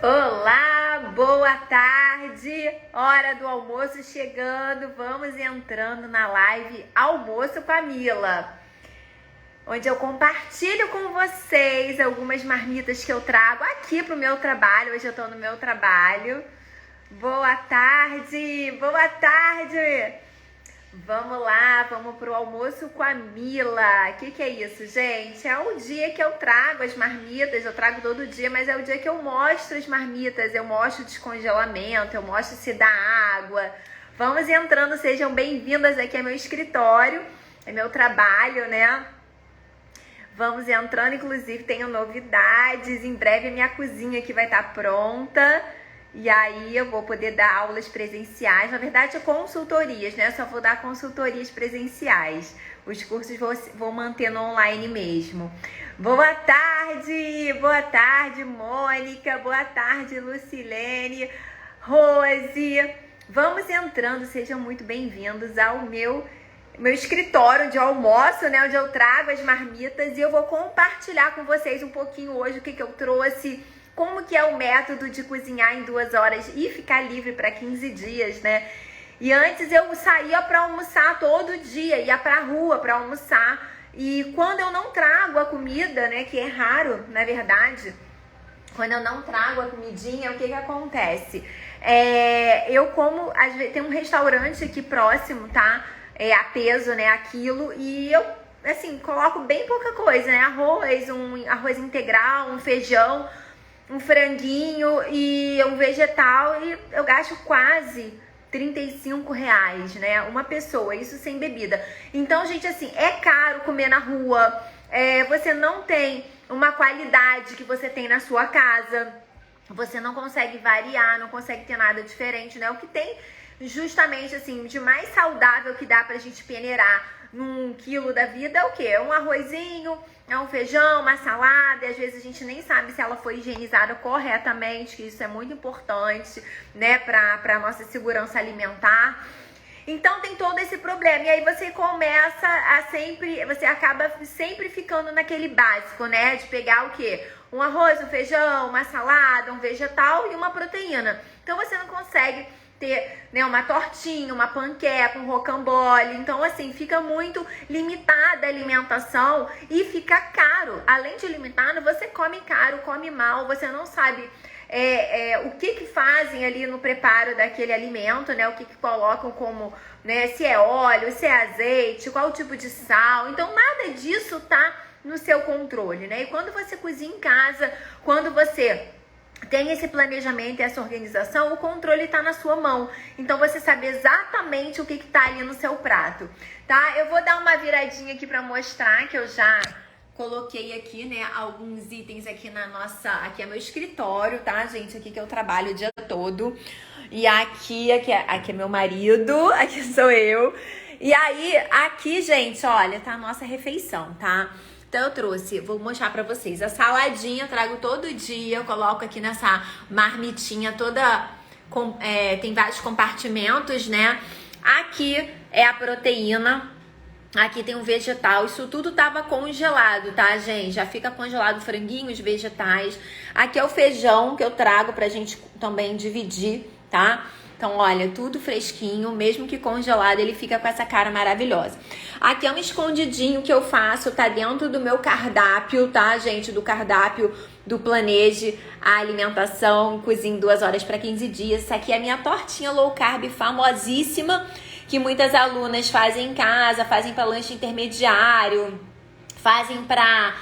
Olá, boa tarde, hora do almoço chegando, vamos entrando na live Almoço com a Mila, onde eu compartilho com vocês algumas marmitas que eu trago aqui pro meu trabalho. Hoje eu tô no meu trabalho. Boa tarde, boa tarde! Vamos lá, vamos pro Almoço com a Mila. O que é isso, gente? É o dia que eu trago as marmitas, eu trago todo dia, mas é o dia que eu mostro as marmitas, eu mostro o descongelamento, eu mostro se dá água. Vamos entrando, sejam bem-vindas aqui ao meu escritório, é meu trabalho, né? Vamos entrando, inclusive tenho novidades, em breve a minha cozinha aqui vai estar pronta. E aí eu vou poder dar aulas presenciais, na verdade consultorias, né? Só vou dar consultorias presenciais. Os cursos vou manter no online mesmo. Boa tarde, Mônica, boa tarde, Lucilene, Rose. Vamos entrando, sejam muito bem-vindos ao meu escritório onde eu almoço, né? Onde eu trago as marmitas e eu vou compartilhar com vocês um pouquinho hoje o que eu trouxe. Como que é o método de cozinhar em 2 horas e ficar livre para 15 dias, né? E antes eu saía para almoçar todo dia, ia para rua para almoçar. E quando eu não trago a comida, né, que é raro, na verdade, quando eu não trago a comidinha, o que acontece? Eu como, às vezes, tem um restaurante aqui próximo, tá? A peso, né, a quilo, e eu, assim, coloco bem pouca coisa, né? Um arroz integral, um feijão, um franguinho e um vegetal, e eu gasto quase R$35, né? Uma pessoa, isso sem bebida. Então, gente, assim, é caro comer na rua, você não tem uma qualidade que você tem na sua casa, você não consegue variar, não consegue ter nada diferente, né? O que tem justamente, assim, de mais saudável que dá pra gente peneirar num quilo da vida é o quê? É um arrozinho, é um feijão, uma salada, e às vezes a gente nem sabe se ela foi higienizada corretamente, que isso é muito importante, né, pra nossa segurança alimentar. Então tem todo esse problema, e aí você começa você acaba sempre ficando naquele básico, né, de pegar o quê? Um arroz, um feijão, uma salada, um vegetal e uma proteína. Então você não consegue ter, né, uma tortinha, uma panqueca, um rocambole. Então, assim, fica muito limitada a alimentação e fica caro. Além de limitado, você come caro, come mal, você não sabe o que fazem ali no preparo daquele alimento, né? O que colocam como, né, se é óleo, se é azeite, qual o tipo de sal. Então, nada disso tá no seu controle, né? E quando você cozinha em casa, quando você tem esse planejamento e essa organização, o controle está na sua mão. Então, você sabe exatamente o que está ali no seu prato, tá? Eu vou dar uma viradinha aqui para mostrar que eu já coloquei aqui, né, alguns itens aqui aqui é meu escritório, tá, gente? Aqui que eu trabalho o dia todo. E aqui é meu marido, aqui sou eu. E aí, aqui, gente, olha, tá a nossa refeição, tá? Então eu trouxe, vou mostrar pra vocês, a saladinha eu trago todo dia, eu coloco aqui nessa marmitinha toda, tem vários compartimentos, né? Aqui é a proteína, aqui tem um vegetal, isso tudo tava congelado, tá, gente? Já fica congelado o franguinho, os vegetais. Aqui é o feijão que eu trago pra gente também dividir, tá? Então, olha, tudo fresquinho, mesmo que congelado, ele fica com essa cara maravilhosa. Aqui é um escondidinho que eu faço, tá dentro do meu cardápio, tá, gente? Do cardápio do Planeje a Alimentação, cozinho 2 horas para 15 dias. Essa aqui é a minha tortinha low carb famosíssima, que muitas alunas fazem em casa, fazem para lanche intermediário, fazem para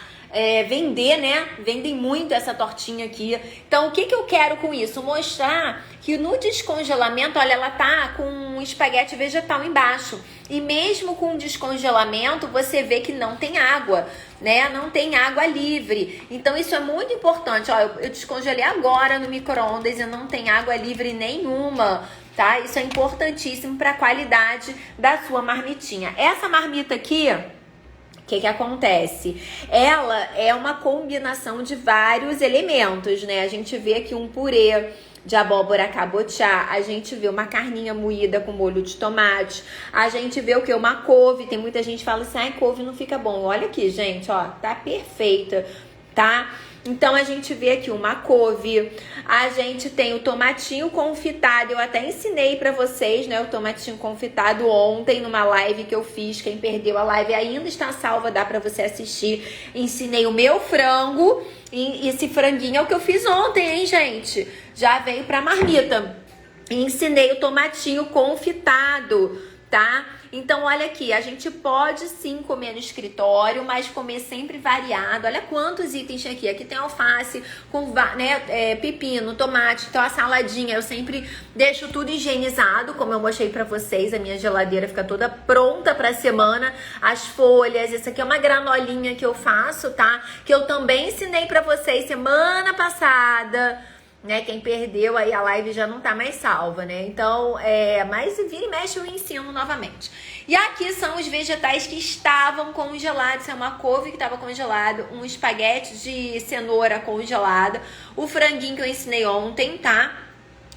vender, né? Vendem muito essa tortinha aqui. Então, o que eu quero com isso? Mostrar que no descongelamento, olha, ela tá com um espaguete vegetal embaixo. E mesmo com o descongelamento, você vê que não tem água, né? Não tem água livre. Então, isso é muito importante. Ó, eu descongelei agora no micro-ondas e não tem água livre nenhuma, tá? Isso é importantíssimo para a qualidade da sua marmitinha. Essa marmita aqui, o que acontece? Ela é uma combinação de vários elementos, né? A gente vê aqui um purê de abóbora cabotiá, a gente vê uma carninha moída com molho de tomate, a gente vê o que? Uma couve. Tem muita gente que fala assim, ai, couve não fica bom. Olha aqui, gente, ó, tá perfeita. tá? Então a gente vê aqui uma couve, a gente tem o tomatinho confitado, eu até ensinei pra vocês, né, o tomatinho confitado ontem numa live que eu fiz, quem perdeu a live ainda está salva, dá pra você assistir. Ensinei o meu frango, e esse franguinho é o que eu fiz ontem, hein, gente? Já veio pra marmita. E ensinei o tomatinho confitado, tá? Então, olha aqui, a gente pode sim comer no escritório, mas comer sempre variado. Olha quantos itens aqui. Aqui tem alface, com pepino, tomate, então a saladinha. Eu sempre deixo tudo higienizado, como eu mostrei pra vocês. A minha geladeira fica toda pronta pra semana. As folhas, essa aqui é uma granolinha que eu faço, tá? Que eu também ensinei pra vocês semana passada. Né, quem perdeu aí a live já não tá mais salva, né? Então, mas vira e mexe eu ensino novamente. E aqui são os vegetais que estavam congelados. É uma couve que estava congelado, um espaguete de cenoura congelada, o franguinho que eu ensinei ontem, tá?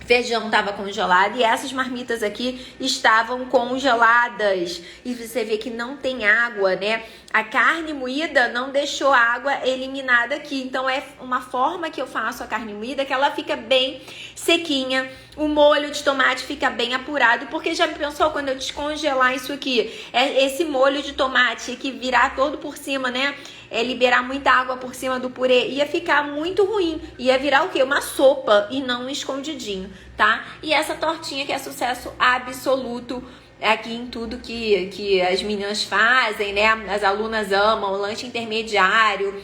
Feijão estava congelado e essas marmitas aqui estavam congeladas. E você vê que não tem água, né? A carne moída não deixou a água eliminada aqui. Então é uma forma que eu faço a carne moída que ela fica bem sequinha. O molho de tomate fica bem apurado. Porque já pensou quando eu descongelar isso aqui? Esse molho de tomate que virar todo por cima, né? Liberar muita água por cima do purê, ia ficar muito ruim. Ia virar o quê? Uma sopa e não um escondidinho, tá? E essa tortinha que é sucesso absoluto aqui em tudo que as meninas fazem, né? As alunas amam, o lanche intermediário.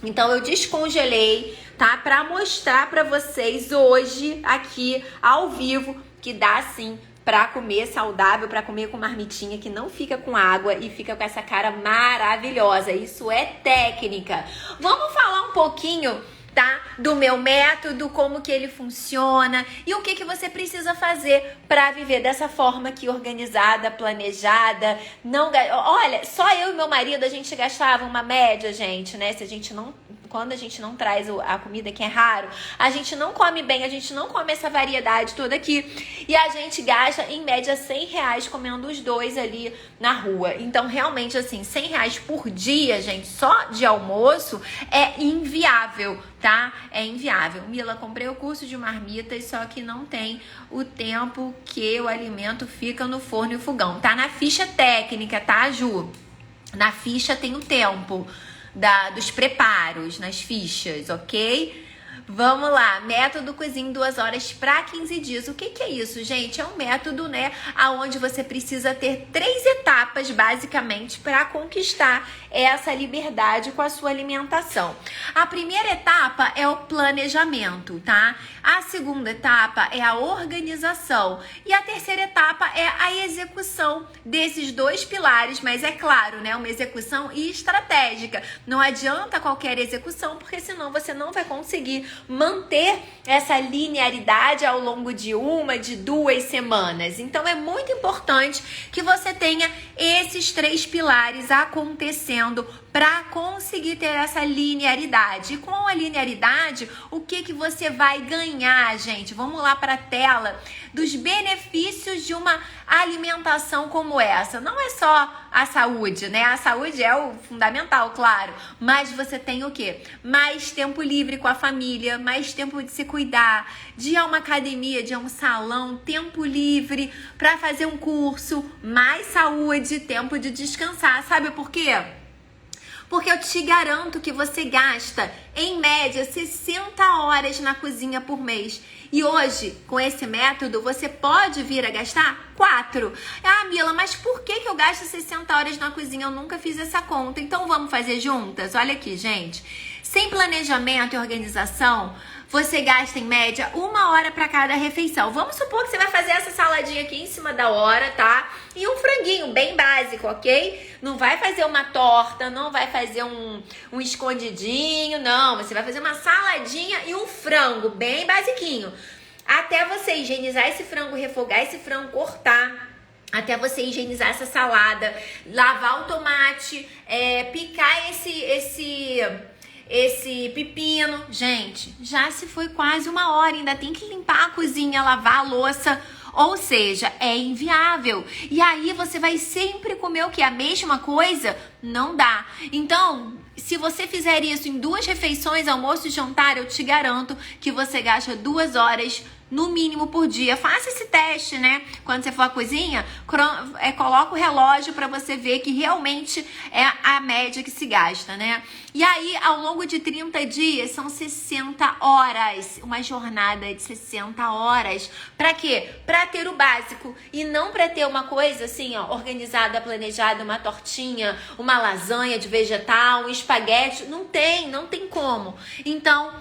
Então eu descongelei, tá? Pra mostrar pra vocês hoje, aqui, ao vivo, que dá sim pra comer saudável, pra comer com marmitinha, que não fica com água e fica com essa cara maravilhosa. Isso é técnica. Vamos falar um pouquinho, tá? Do meu método, como que ele funciona e o que você precisa fazer pra viver dessa forma aqui, organizada, planejada. Não, olha, só eu e meu marido, a gente gastava uma média, gente, né? Se a gente não... Quando a gente não traz a comida, que é raro, a gente não come bem, a gente não come essa variedade toda aqui. E a gente gasta, em média, R$100 comendo os dois ali na rua. Então, realmente, assim, R$100 por dia, gente, só de almoço, é inviável, tá? É inviável. Mila, comprei o curso de marmitas, só que não tem o tempo que o alimento fica no forno e fogão. Tá na ficha técnica, tá, Ju? Na ficha tem o tempo dos preparos, nas fichas, ok? Vamos lá, método cozinha 2 horas para 15 dias. O que é isso, gente? É um método, né, aonde você precisa ter 3 etapas, basicamente, para conquistar essa liberdade com a sua alimentação. A primeira etapa é o planejamento, tá? A segunda etapa é a organização. E a terceira etapa é a execução desses 2 pilares, mas é claro, né, uma execução estratégica. Não adianta qualquer execução, porque senão você não vai conseguir manter essa linearidade ao longo de 2 semanas. Então é muito importante que você tenha esses 3 pilares acontecendo para conseguir ter essa linearidade. E com a linearidade, o que você vai ganhar, gente? Vamos lá para a tela dos benefícios de uma alimentação como essa. Não é só a saúde, né? A saúde é o fundamental, claro. Mas você tem o quê? Mais tempo livre com a família, mais tempo de se cuidar, de ir a uma academia, de ir a um salão, tempo livre para fazer um curso, mais saúde, tempo de descansar. Sabe por quê? Porque eu te garanto que você gasta, em média, 60 horas na cozinha por mês. E hoje, com esse método, você pode vir a gastar 4. Ah, Mila, mas por que eu gasto 60 horas na cozinha? Eu nunca fiz essa conta. Então, vamos fazer juntas? Olha aqui, gente. Sem planejamento e organização, você gasta, em média, 1 hora para cada refeição. Vamos supor que você vai fazer essa saladinha aqui em cima da hora, tá? E um franguinho bem básico, ok? Não vai fazer uma torta, não vai fazer um escondidinho, não. Você vai fazer uma saladinha e um frango bem basiquinho. Até você higienizar esse frango, refogar esse frango, cortar. Até você higienizar essa salada, lavar o tomate, picar esse pepino. Gente, já se foi quase 1 hora, ainda tem que limpar a cozinha, lavar a louça, ou seja, é inviável. E aí você vai sempre comer o quê? A mesma coisa? Não dá. Então, se você fizer isso em 2 refeições, almoço e jantar, eu te garanto que você gasta 2 horas no mínimo por dia. Faça esse teste, né? Quando você for à cozinha, coloca o relógio para você ver que realmente é a média que se gasta, né? E aí, ao longo de 30 dias, são 60 horas. Uma jornada de 60 horas. Pra quê? Pra ter o básico. E não pra ter uma coisa assim, ó, organizada, planejada, uma tortinha, uma lasanha de vegetal, um espaguete. Não tem como. Então,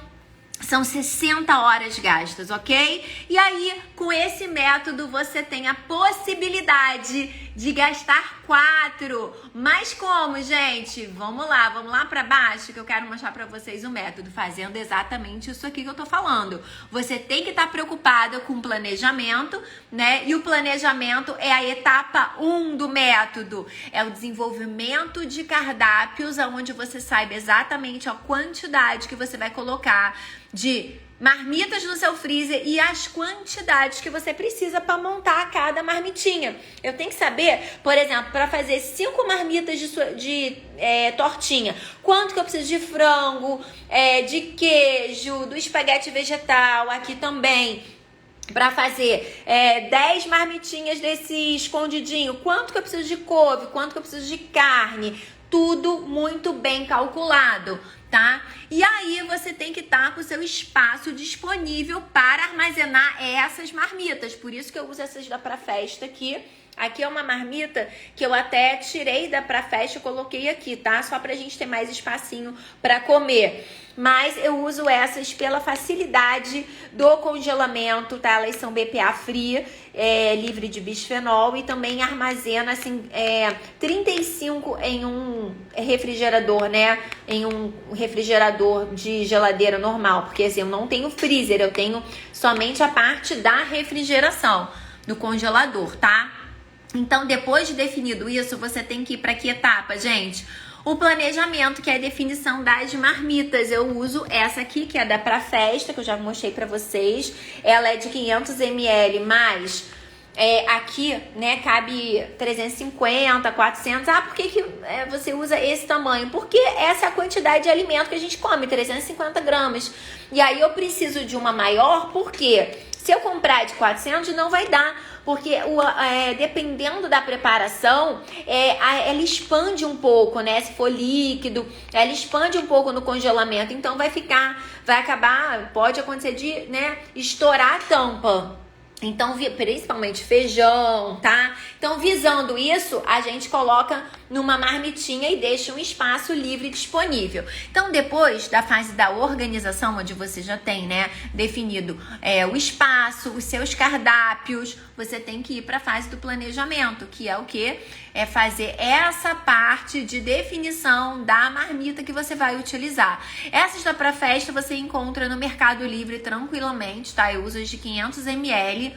são 60 horas gastas, ok? E aí, com esse método, você tem a possibilidade de gastar 4. Mas como, gente? Vamos lá para baixo que eu quero mostrar para vocês o método, fazendo exatamente isso aqui que eu tô falando. Você tem que estar preocupada com o planejamento, né? E o planejamento é a etapa 1 do método. É o desenvolvimento de cardápios, onde você saiba exatamente a quantidade que você vai colocar de marmitas no seu freezer e as quantidades que você precisa para montar cada marmitinha. Eu tenho que saber, por exemplo, para fazer 5 marmitas de tortinha, quanto que eu preciso de frango, de queijo, do espaguete vegetal, aqui também. Para fazer 10 marmitinhas desse escondidinho, quanto que eu preciso de couve, quanto que eu preciso de carne, tudo muito bem calculado, tá? E aí você tem que estar com o seu espaço disponível para armazenar essas marmitas. Por isso que eu uso essas da Pra Festa aqui. Aqui é uma marmita que eu até tirei da Pra Festa e coloquei aqui, tá? Só pra gente ter mais espacinho pra comer. Mas eu uso essas pela facilidade do congelamento, tá? Elas são BPA free, livre de bisfenol e também armazena, assim, 35 em um refrigerador, né? Em um refrigerador de geladeira normal. Porque, assim, eu não tenho freezer, eu tenho somente a parte da refrigeração no congelador, tá? Então, depois de definido isso, você tem que ir para que etapa, gente? O planejamento, que é a definição das marmitas. Eu uso essa aqui, que é da Pra Festa, que eu já mostrei para vocês. Ela é de 500 ml, mas aqui, né, cabe 350, 400. Ah, por que você usa esse tamanho? Porque essa é a quantidade de alimento que a gente come, 350 gramas. E aí eu preciso de uma maior, porque se eu comprar de 400, não vai dar. Porque dependendo da preparação, ela expande um pouco, né? Se for líquido, ela expande um pouco no congelamento. Então vai acabar, pode acontecer de, né, estourar a tampa. Então, principalmente feijão, tá? Então, visando isso, a gente coloca numa marmitinha e deixa um espaço livre disponível. Então, depois da fase da organização, onde você já tem, né, definido o espaço, os seus cardápios, você tem que ir para a fase do planejamento, que é o quê? É fazer essa parte de definição da marmita que você vai utilizar. Essas da Pra Festa você encontra no Mercado Livre tranquilamente, tá? Eu uso as de 500 ml.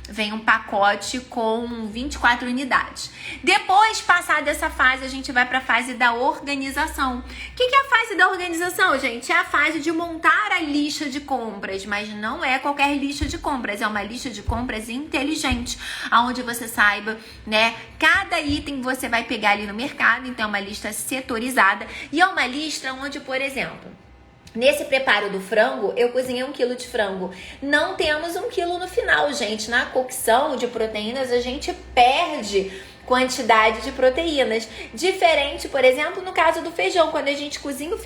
Vem um pacote com 24 unidades. Depois, passar dessa fase, a gente vai para a fase da organização. O que é a fase da organização, gente? É a fase de montar a lista de compras, mas não é qualquer lista de compras, é uma lista de compras inteligente, onde você saiba, né, cada item que você vai pegar ali no mercado. Então, é uma lista setorizada e é uma lista onde, por exemplo, nesse preparo do frango, eu cozinhei 1 quilo de frango. Não temos 1 quilo no final, gente. Na cocção de proteínas, a gente perde quantidade de proteínas. Diferente, por exemplo, no caso do feijão. Quando a gente cozinha o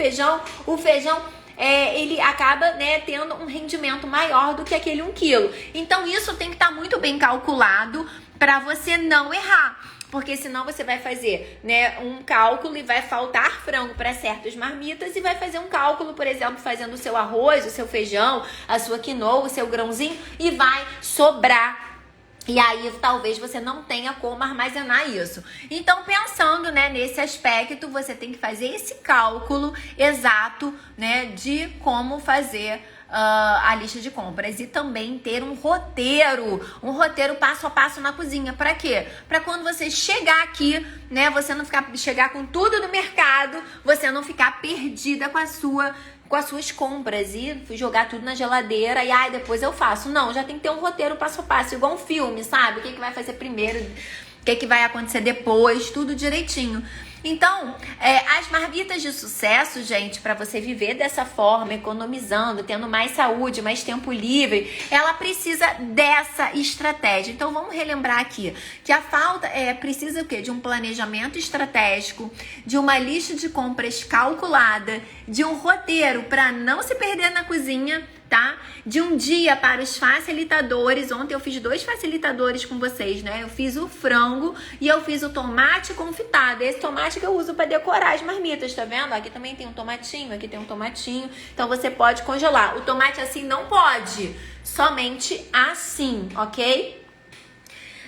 feijão ele acaba, né, tendo um rendimento maior do que aquele 1 quilo. Então, isso tem que estar muito bem calculado para você não errar. Porque senão você vai fazer, né, um cálculo e vai faltar frango para certas marmitas e vai fazer um cálculo, por exemplo, fazendo o seu arroz, o seu feijão, a sua quinoa, o seu grãozinho e vai sobrar. E aí talvez você não tenha como armazenar isso. Então, pensando, né, nesse aspecto, você tem que fazer esse cálculo exato, né, de como fazer a lista de compras e também ter um roteiro passo a passo na cozinha. Para quê? Para quando você chegar aqui, né, você não chegar com tudo no mercado, você não ficar perdida com as suas compras e jogar tudo na geladeira e depois eu faço. Não, já tem que ter um roteiro passo a passo, igual um filme, sabe? O que vai fazer primeiro, o que vai acontecer depois, tudo direitinho. Então, as marmitas de sucesso, gente, para você viver dessa forma, economizando, tendo mais saúde, mais tempo livre, ela precisa dessa estratégia. Então, vamos relembrar aqui que a falta precisa o quê? De um planejamento estratégico, de uma lista de compras calculada, de um roteiro para não se perder na cozinha, tá? De um dia para os facilitadores. Ontem eu fiz 2 facilitadores com vocês, né? Eu fiz o frango e eu fiz o tomate confitado. Esse tomate que eu uso para decorar as marmitas, tá vendo? Aqui também tem um tomatinho, aqui tem um tomatinho. Então você pode congelar. O tomate assim não pode, somente assim, ok?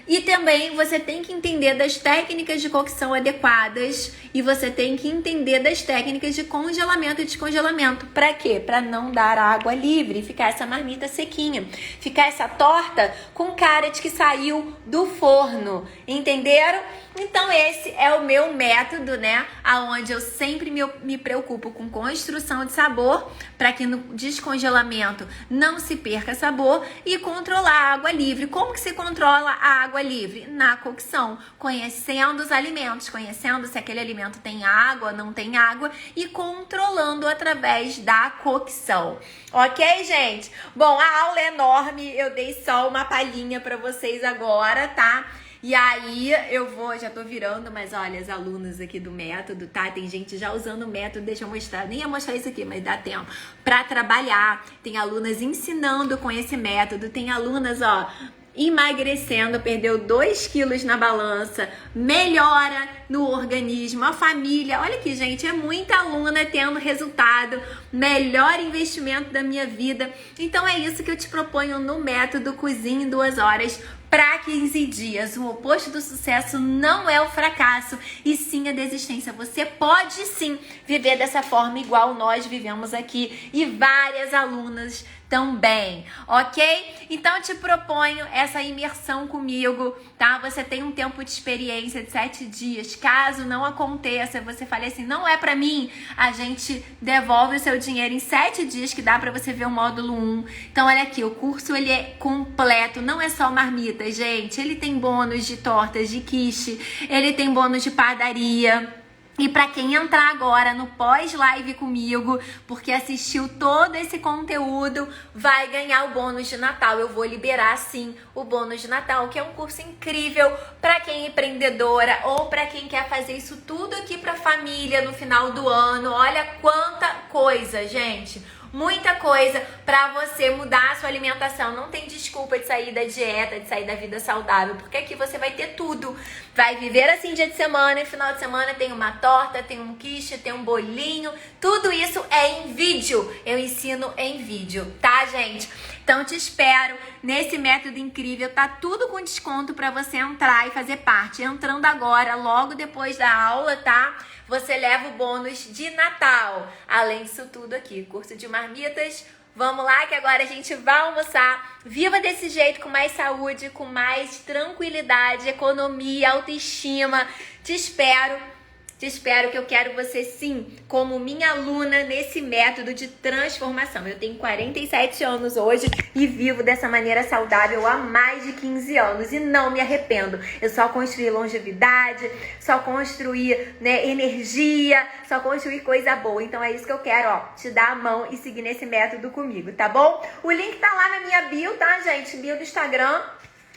E também você tem que entender das técnicas de cocção adequadas e você tem que entender das técnicas de congelamento e descongelamento. Para quê? Para não dar água livre, ficar essa marmita sequinha, ficar essa torta com cara de que saiu do forno, entenderam? Então esse é o meu método, né? Aonde eu sempre me preocupo com construção de sabor, para que no descongelamento não se perca sabor, e controlar a água livre. Como que se controla a água livre? Na cocção, conhecendo os alimentos, conhecendo se aquele alimento tem água, não tem água, e controlando através da cocção. Ok, gente? Bom, a aula é enorme, eu dei só uma palhinha para vocês agora, tá? E aí já tô virando, mas olha, as alunas aqui do método, tá? Tem gente já usando o método, deixa eu mostrar, nem ia mostrar isso aqui, mas dá tempo pra trabalhar. Tem alunas ensinando com esse método, tem alunas, ó, emagrecendo, perdeu 2 quilos na balança, melhora no organismo, a família, olha aqui, gente, é muita aluna tendo resultado, melhor investimento da minha vida. Então é isso que eu te proponho no método Cozinha em 2 horas para 15 dias. O oposto do sucesso não é o fracasso, e sim a desistência. Você pode sim viver dessa forma igual nós vivemos aqui e várias alunas também, ok? Então eu te proponho essa imersão comigo, tá? Você tem um tempo de experiência de 7 dias. Caso não aconteça, você fale assim, não é pra mim, a gente devolve o seu dinheiro em 7 dias, que dá pra você ver o módulo 1. Então olha aqui, o curso ele é completo, não é só marmita, gente. Ele tem bônus de tortas de quiche, ele tem bônus de padaria. E para quem entrar agora no pós-live comigo, porque assistiu todo esse conteúdo, vai ganhar o bônus de Natal. Eu vou liberar sim o bônus de Natal, que é um curso incrível para quem é empreendedora ou para quem quer fazer isso tudo aqui para a família no final do ano. Olha quanta coisa, gente. Muita coisa para você mudar a sua alimentação. Não tem desculpa de sair da dieta, de sair da vida saudável, porque aqui você vai ter tudo. Vai viver assim dia de semana, e final de semana tem uma torta, tem um quiche, tem um bolinho. Tudo isso é em vídeo. Eu ensino em vídeo, tá, gente? Então te espero nesse método incrível. Tá tudo com desconto para você entrar e fazer parte. Entrando agora, logo depois da aula, tá? Você leva o bônus de Natal. Além disso tudo aqui, curso de marmitas. Vamos lá que agora a gente vai almoçar. Viva desse jeito, com mais saúde, com mais tranquilidade, economia, autoestima. Te espero, que eu quero você sim como minha aluna nesse método de transformação. Eu tenho 47 anos hoje e vivo dessa maneira saudável há mais de 15 anos e não me arrependo. Eu só construí longevidade, só construí, né, energia, só construí coisa boa. Então é isso que eu quero, ó, te dar a mão e seguir nesse método comigo, tá bom? O link tá lá na minha bio, tá, gente? Bio do Instagram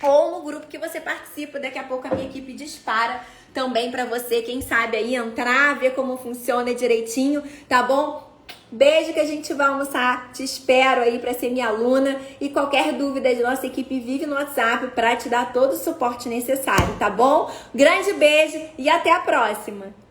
ou no grupo que você participa. Daqui a pouco a minha equipe dispara também pra você, quem sabe aí entrar, ver como funciona direitinho, tá bom? Beijo, que a gente vai almoçar. Te espero aí pra ser minha aluna. E qualquer dúvida de nossa equipe, vive no WhatsApp pra te dar todo o suporte necessário, tá bom? Grande beijo e até a próxima!